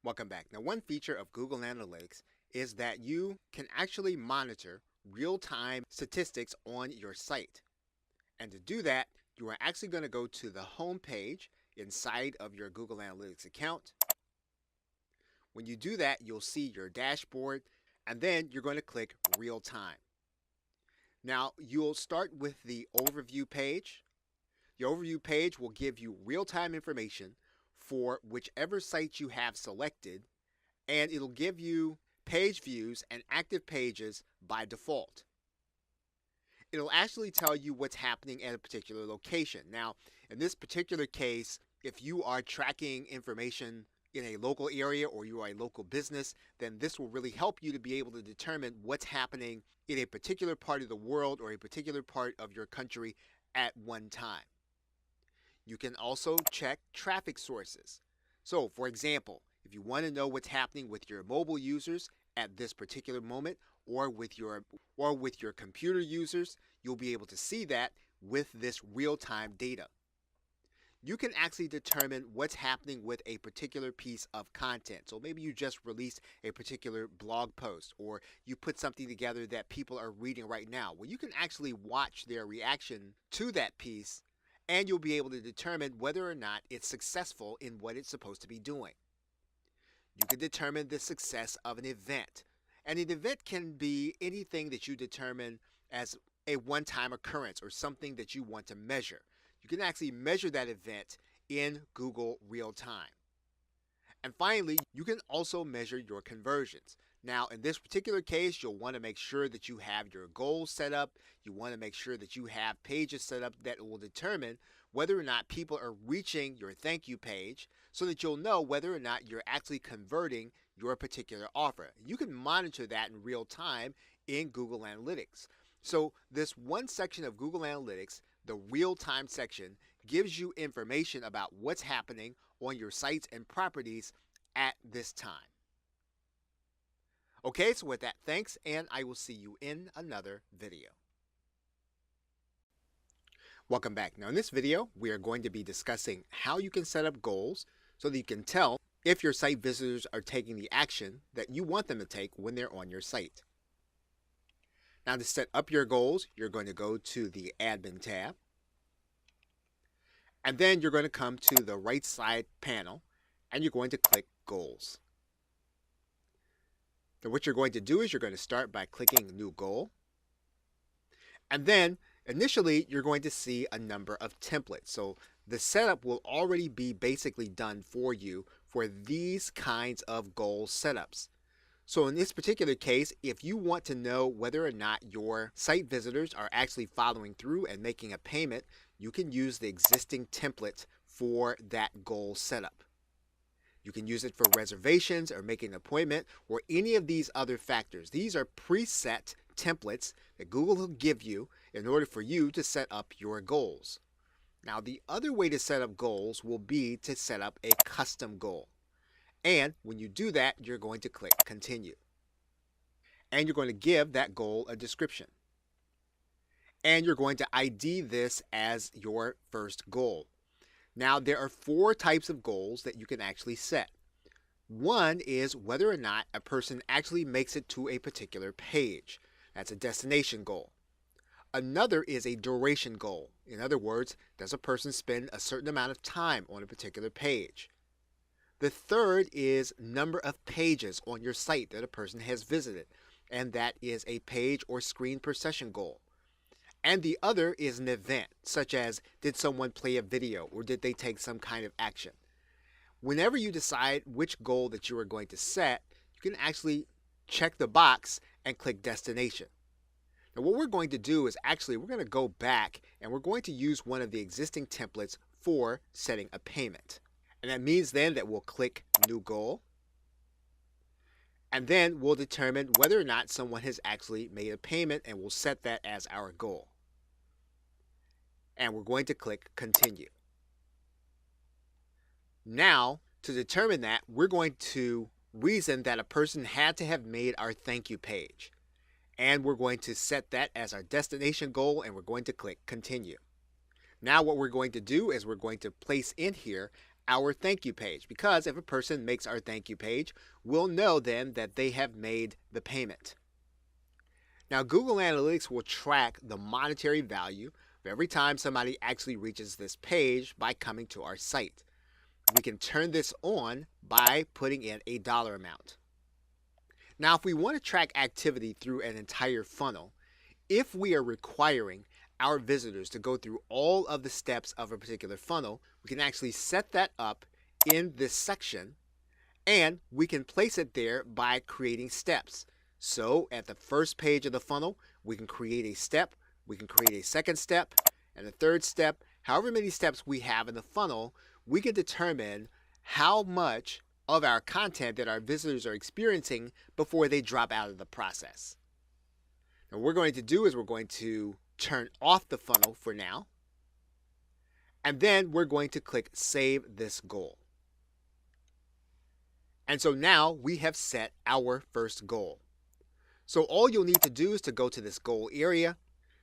Welcome back. Now, one feature of Google Analytics is that you can actually monitor real-time statistics on your site. And to do that, you are actually going to go to the home page inside of your Google Analytics account. When you do that, you'll see your dashboard, and then you're going to click Real Time. Now, you'll start with the overview page. The overview page will give you real-time information for whichever site you have selected, and it'll give you page views and active pages by default. It'll actually tell you what's happening at a particular location. Now, in this particular case, if you are tracking information in a local area or you are a local business, then this will really help you to be able to determine what's happening in a particular part of the world or a particular part of your country at one time. You can also check traffic sources. So, for example, if you want to know what's happening with your mobile users at this particular moment or with your computer users, you'll be able to see that with this real-time data. You can actually determine what's happening with a particular piece of content. So maybe you just released a particular blog post or you put something together that people are reading right now. Well, you can actually watch their reaction to that piece, and you'll be able to determine whether or not it's successful in what it's supposed to be doing. You can determine the success of an event. And an event can be anything that you determine as a one-time occurrence or something that you want to measure. You can actually measure that event in Google Real Time. And finally, you can also measure your conversions. Now, in this particular case, you'll want to make sure that you have your goals set up. You want to make sure that you have pages set up that will determine whether or not people are reaching your thank you page so that you'll know whether or not you're actually converting your particular offer. You can monitor that in real time in Google Analytics. So this one section of Google Analytics, the real-time section, gives you information about what's happening on your sites and properties at this time. Okay, so with that, thanks, and I will see you in another video. Welcome back. Now in this video, we are going to be discussing how you can set up goals so that you can tell if your site visitors are taking the action that you want them to take when they're on your site. Now to set up your goals, you're going to go to the Admin tab, and then you're going to come to the right side panel, and you're going to click Goals. Now what you're going to do is you're going to start by clicking New Goal, and then initially you're going to see a number of templates. So the setup will already be basically done for you for these kinds of goal setups. So in this particular case, if you want to know whether or not your site visitors are actually following through and making a payment, you can use the existing template for that goal setup. You can use it for reservations or making an appointment or any of these other factors. These are preset templates that Google will give you in order for you to set up your goals. Now, the other way to set up goals will be to set up a custom goal. And when you do that, you're going to click Continue. And you're going to give that goal a description. And you're going to ID this as your first goal. Now, there are 4 types of goals that you can actually set. One is whether or not a person actually makes it to a particular page. That's a destination goal. Another is a duration goal. In other words, does a person spend a certain amount of time on a particular page? The third is number of pages on your site that a person has visited, and that is a page or screen per session goal. And the other is an event, such as did someone play a video or did they take some kind of action. Whenever you decide which goal that you are going to set, you can actually check the box and click Destination. Now what we're going to do is actually we're going to go back and we're going to use one of the existing templates for setting a payment. And that means then that we'll click New Goal. And then we'll determine whether or not someone has actually made a payment, and we'll set that as our goal. And we're going to click Continue. Now, to determine that, we're going to reason that a person had to have made our thank you page. And we're going to set that as our destination goal, and we're going to click Continue. Now what we're going to do is we're going to place in here our thank you page, because if a person makes our thank you page, we'll know then that they have made the payment. Now, Google Analytics will track the monetary value of every time somebody actually reaches this page by coming to our site. We can turn this on by putting in a dollar amount. Now, if we want to track activity through an entire funnel, if we are requiring our visitors to go through all of the steps of a particular funnel, we can actually set that up in this section, and we can place it there by creating steps. So at the first page of the funnel, we can create a step, we can create a second step, and a third step. However many steps we have in the funnel, we can determine how much of our content that our visitors are experiencing before they drop out of the process. Now what we're going to do is we're going to turn off the funnel for now, and then we're going to click Save This Goal. And so now we have set our first goal. So all you'll need to do is to go to this goal area,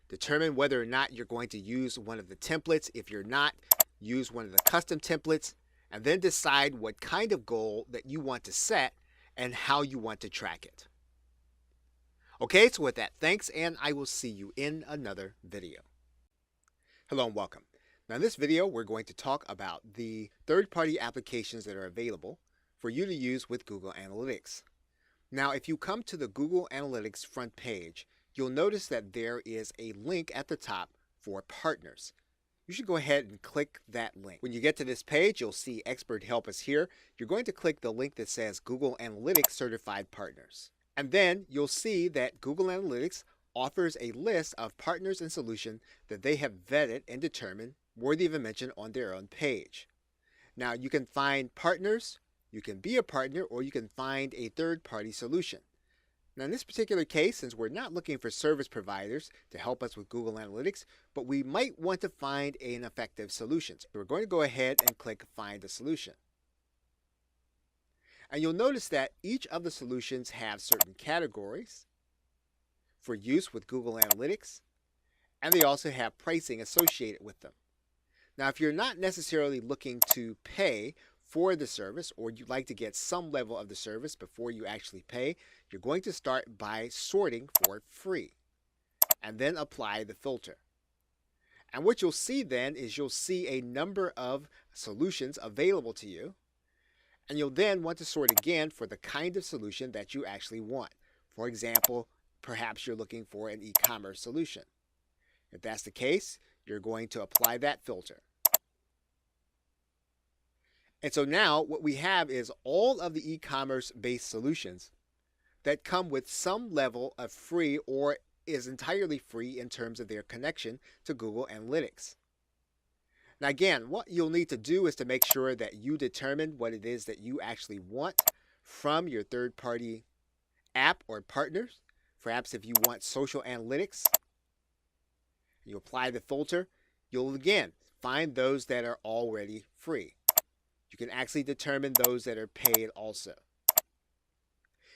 determine whether or not you're going to use one of the templates. If you're not, use one of the custom templates, and then decide what kind of goal that you want to set and how you want to track it. Okay, so with that, thanks, and I will see you in another video. Hello and welcome. Now in this video, we're going to talk about the third-party applications that are available for you to use with Google Analytics. Now, if you come to the Google Analytics front page, you'll notice that there is a link at the top for partners. You should go ahead and click that link. When you get to this page, you'll see Expert Help Us here. You're going to click the link that says Google Analytics Certified Partners. And then you'll see that Google Analytics offers a list of partners and solutions that they have vetted and determined worthy of a mention on their own page. Now, you can find partners, you can be a partner, or you can find a third-party solution. Now in this particular case, since we're not looking for service providers to help us with Google Analytics, but we might want to find an effective solution. So we're going to go ahead and click Find a Solution. And you'll notice that each of the solutions have certain categories for use with Google Analytics, and they also have pricing associated with them. Now if you're not necessarily looking to pay for the service, or you'd like to get some level of the service before you actually pay, you're going to start by sorting for free and then apply the filter. And what you'll see then is you'll see a number of solutions available to you, and you'll then want to sort again for the kind of solution that you actually want. For example, perhaps you're looking for an e-commerce solution. If that's the case, you're going to apply that filter. And so now what we have is all of the e-commerce based solutions that come with some level of free or is entirely free in terms of their connection to Google Analytics. Now again, what you'll need to do is to make sure that you determine what it is that you actually want from your third-party app or partners. Perhaps if you want social analytics, you apply the filter, you'll again find those that are already free. You can actually determine those that are paid also.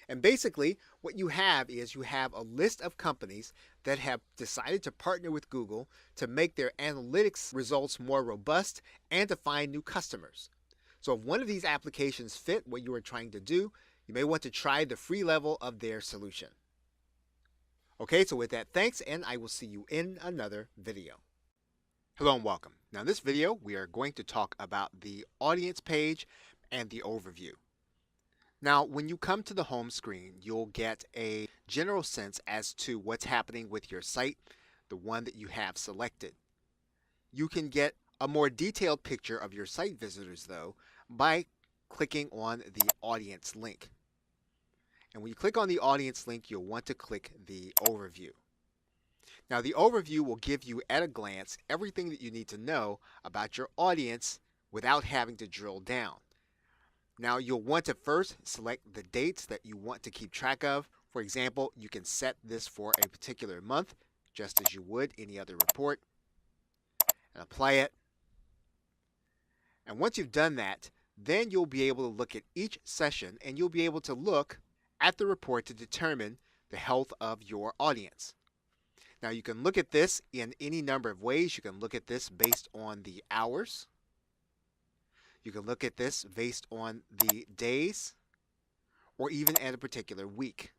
And basically, what you have is you have a list of companies that have decided to partner with Google to make their analytics results more robust and to find new customers. So if one of these applications fit what you are trying to do, you may want to try the free level of their solution. Okay, so with that, thanks, and I will see you in another video. Hello and welcome. Now in this video, we are going to talk about the audience page and the overview. Now, when you come to the home screen, you'll get a general sense as to what's happening with your site, the one that you have selected. You can get a more detailed picture of your site visitors, though, by clicking on the audience link. And when you click on the audience link, you'll want to click the overview. Now, the overview will give you at a glance everything that you need to know about your audience without having to drill down. Now, you'll want to first select the dates that you want to keep track of. For example, you can set this for a particular month, just as you would any other report, and apply it. And once you've done that, then you'll be able to look at each session and you'll be able to look at the report to determine the health of your audience. Now, you can look at this in any number of ways. You can look at this based on the hours. You can look at this based on the days or even at a particular week.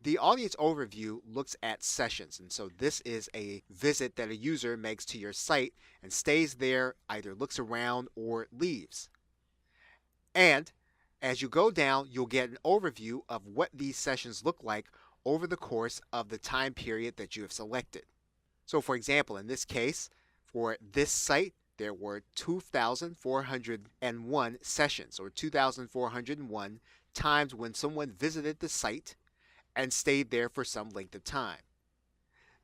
The audience overview looks at sessions, and so this is a visit that a user makes to your site and stays there, either looks around or leaves. And as you go down, you'll get an overview of what these sessions look like over the course of the time period that you have selected. So for example, in this case, for this site, there were 2,401 sessions, or 2,401 times when someone visited the site and stayed there for some length of time.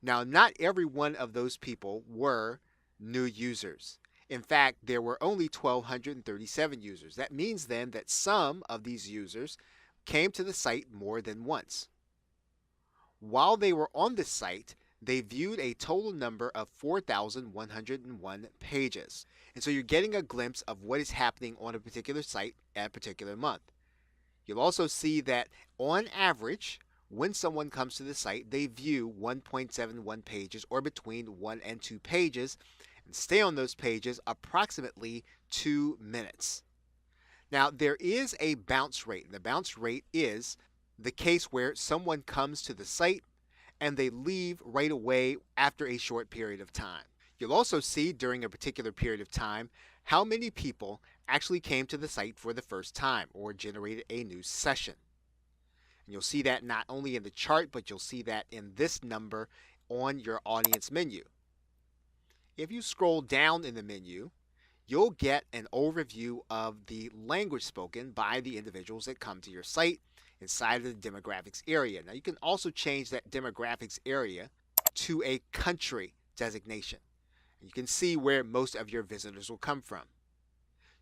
Now, not every one of those people were new users. In fact, there were only 1,237 users. That means then that some of these users came to the site more than once. While they were on the site, they viewed a total number of 4,101 pages. And so you're getting a glimpse of what is happening on a particular site at a particular month. You'll also see that on average, when someone comes to the site, they view 1.71 pages, or between 1 and 2 pages, and stay on those pages approximately 2 minutes. Now, there is a bounce rate, and the bounce rate is the case where someone comes to the site and they leave right away after a short period of time. You'll also see during a particular period of time how many people actually came to the site for the first time or generated a new session. And you'll see that not only in the chart, but you'll see that in this number on your audience menu. If you scroll down in the menu, you'll get an overview of the language spoken by the individuals that come to your site inside of the demographics area. Now, you can also change that demographics area to a country designation. You can see where most of your visitors will come from.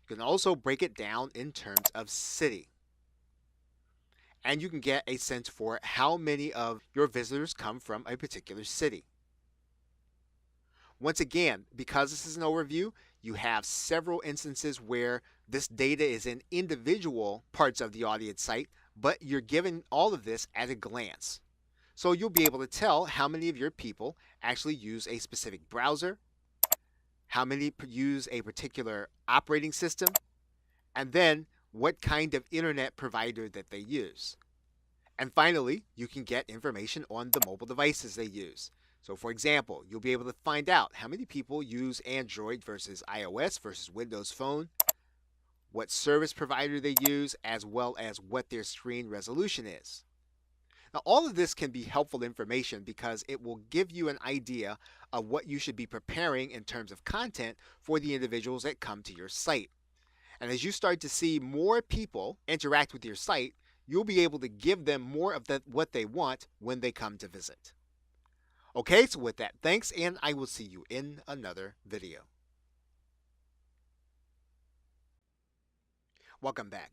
You can also break it down in terms of city. And you can get a sense for how many of your visitors come from a particular city. Once again, because this is an overview, you have several instances where this data is in individual parts of the audience site, but you're given all of this at a glance. So you'll be able to tell how many of your people actually use a specific browser, how many use a particular operating system, and then what kind of internet provider that they use. And finally, you can get information on the mobile devices they use. So for example, you'll be able to find out how many people use Android versus iOS versus Windows Phone, what service provider they use, as well as what their screen resolution is. Now, all of this can be helpful information because it will give you an idea of what you should be preparing in terms of content for the individuals that come to your site. And as you start to see more people interact with your site, you'll be able to give them more of what they want when they come to visit. Okay, so with that, thanks, and I will see you in another video. Welcome back.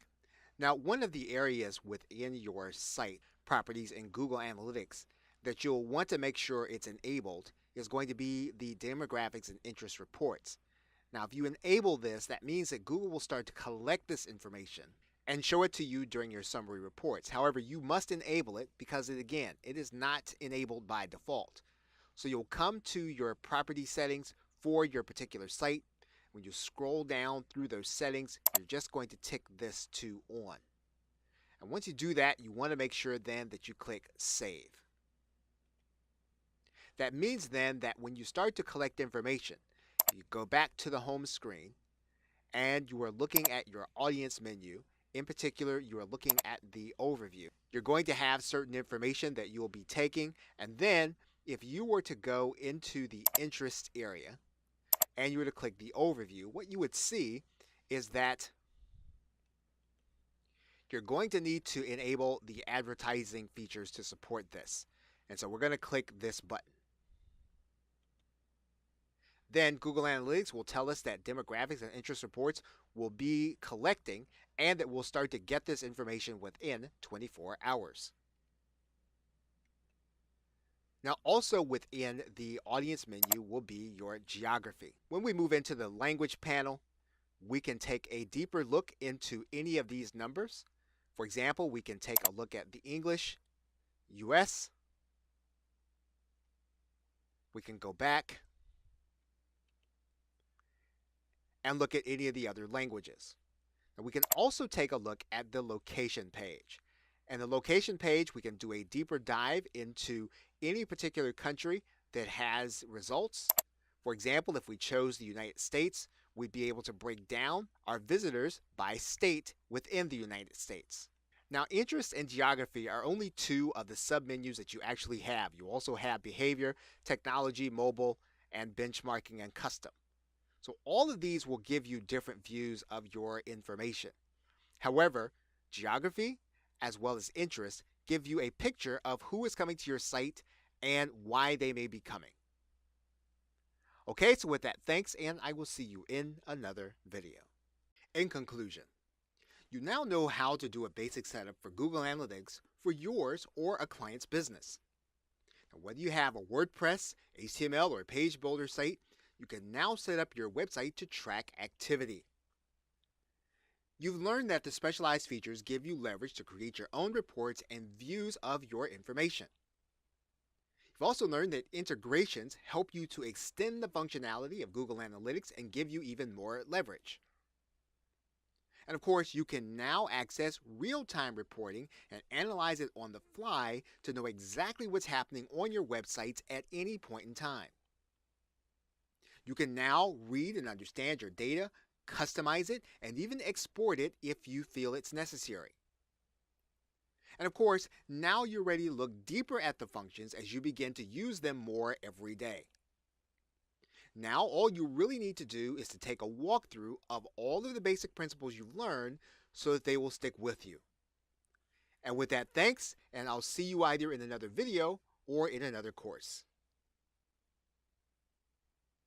Now, one of the areas within your site properties in Google Analytics that you'll want to make sure it's enabled is going to be the demographics and interest reports. Now, if you enable this, that means that Google will start to collect this information and show it to you during your summary reports. However, you must enable it because, it is not enabled by default. So you'll come to your property settings for your particular site. When you scroll down through those settings, you're just going to tick this to on. And once you do that, you want to make sure then that you click Save. That means then that when you start to collect information, you go back to the home screen and you are looking at your audience menu. In particular, you are looking at the overview. You're going to have certain information that you will be taking, and then if you were to go into the interest area and you were to click the overview, what you would see is that you're going to need to enable the advertising features to support this. And so we're going to click this button. Then Google Analytics will tell us that demographics and interest reports will be collecting and that we'll start to get this information within 24 hours. Now, also within the audience menu will be your geography. When we move into the language panel, we can take a deeper look into any of these numbers. For example, we can take a look at the English, US. We can go back and look at any of the other languages. And we can also take a look at the location page. And the location page, we can do a deeper dive into any particular country that has results. For example, if we chose the United States, we'd be able to break down our visitors by state within the United States. Now, interest and geography are only two of the submenus that you actually have. You also have behavior, technology, mobile, and benchmarking and custom. So all of these will give you different views of your information. However, geography as well as interest give you a picture of who is coming to your site and why they may be coming. Okay, so with that, thanks, and I will see you in another video. In conclusion, you now know how to do a basic setup for Google Analytics for yours or a client's business. Now, whether you have a WordPress, HTML, or a page builder site, you can now set up your website to track activity. You've learned that the specialized features give you leverage to create your own reports and views of your information. You've also learned that integrations help you to extend the functionality of Google Analytics and give you even more leverage. And of course, you can now access real-time reporting and analyze it on the fly to know exactly what's happening on your websites at any point in time. You can now read and understand your data, customize it, and even export it if you feel it's necessary. And of course, now you're ready to look deeper at the functions as you begin to use them more every day. Now, all you really need to do is to take a walkthrough of all of the basic principles you've learned so that they will stick with you. And with that, thanks, and I'll see you either in another video or in another course.